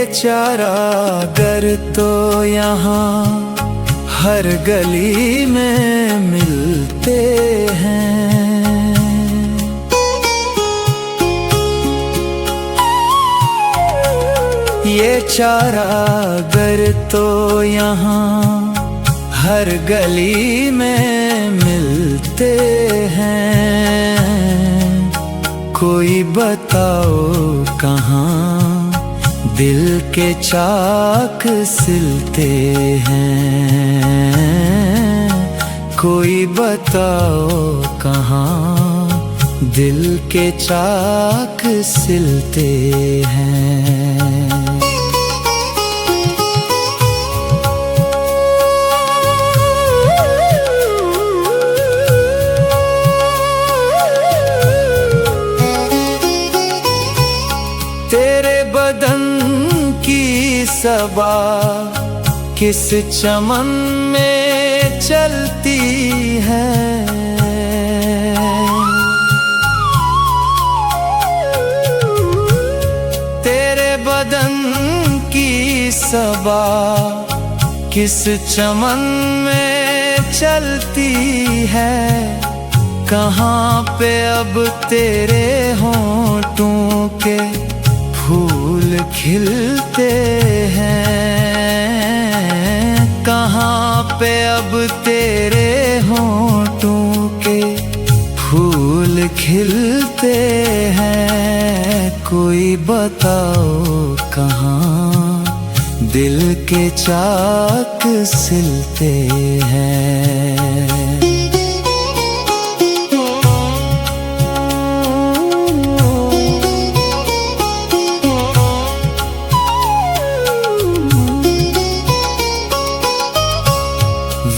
चारागर तो यहाँ हर गली में मिलते हैं। ये चारागर तो यहाँ हर गली में मिलते हैं। कोई बताओ कहाँ दिल के चाक सिलते हैं। कोई बताओ कहाँ दिल के चाक सिलते हैं। तेरे बदन की सबा किस चमन में चलती है। तेरे बदन की सबा किस चमन में चलती है। कहाँ पे अब तेरे होंठों के फूल खिलते हैं। कहाँ पे अब तेरे होंठों के फूल खिलते हैं। कोई बताओ कहाँ दिल के चाक सिलते हैं।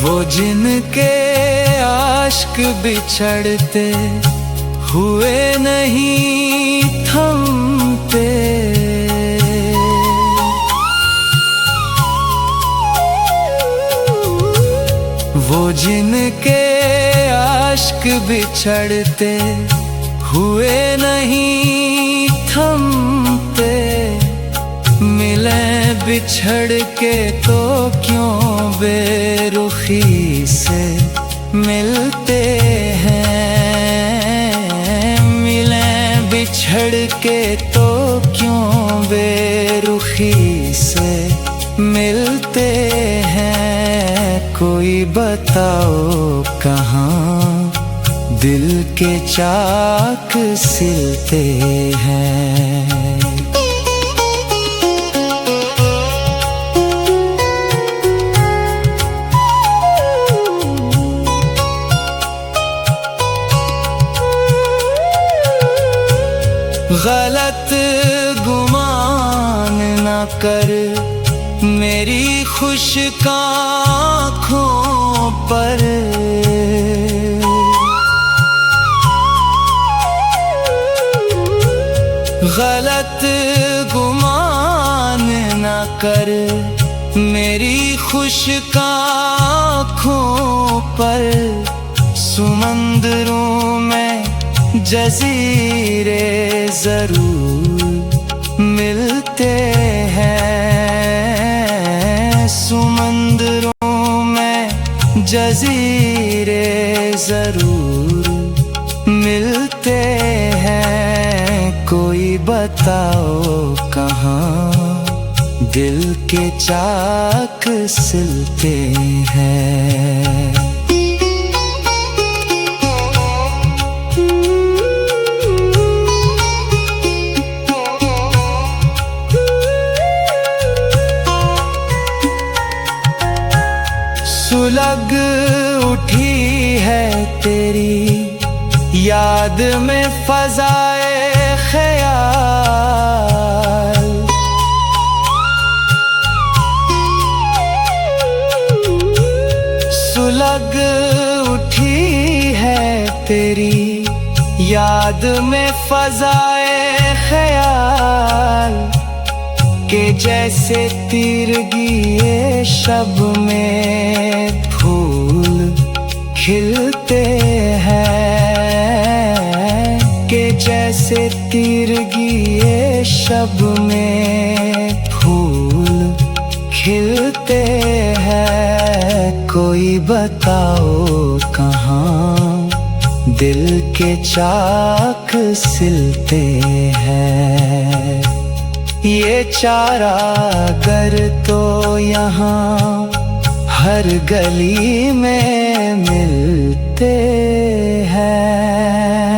वो जिनके आशिक बिछड़ते हुए नहीं थमते। वो जिनके आशिक बिछड़ते हुए नहीं थमते। मिले बिछड़ के तो क्यों बेरुखी से मिलते हैं। मिले बिछड़ के तो क्यों बेरुखी से मिलते हैं। कोई बताओ कहाँ दिल के चाक सिलते हैं। गलत गुमान न कर मेरी खुश्क आँखों पर। गलत गुमान न कर मेरी खुश्क आँखों पर। समंदरों में जज़ीरे जरूर मिलते हैं। समंदरों में जज़ीरे जरूर मिलते हैं। कोई बताओ कहाँ दिल के चाक सिलते हैं। सुलग उठी है तेरी याद में फ़ज़ाए ख़याल। सुलग उठी है तेरी याद में फ़ज़ाए ख़याल। के जैसे तीरगी शब में फूल खिलते हैं। के जैसे तीरगी शब में फूल खिलते हैं, कोई बताओ कहाँ दिल के चाक सिलते हैं। ये चारागर तो यहाँ हर गली में मिलते हैं।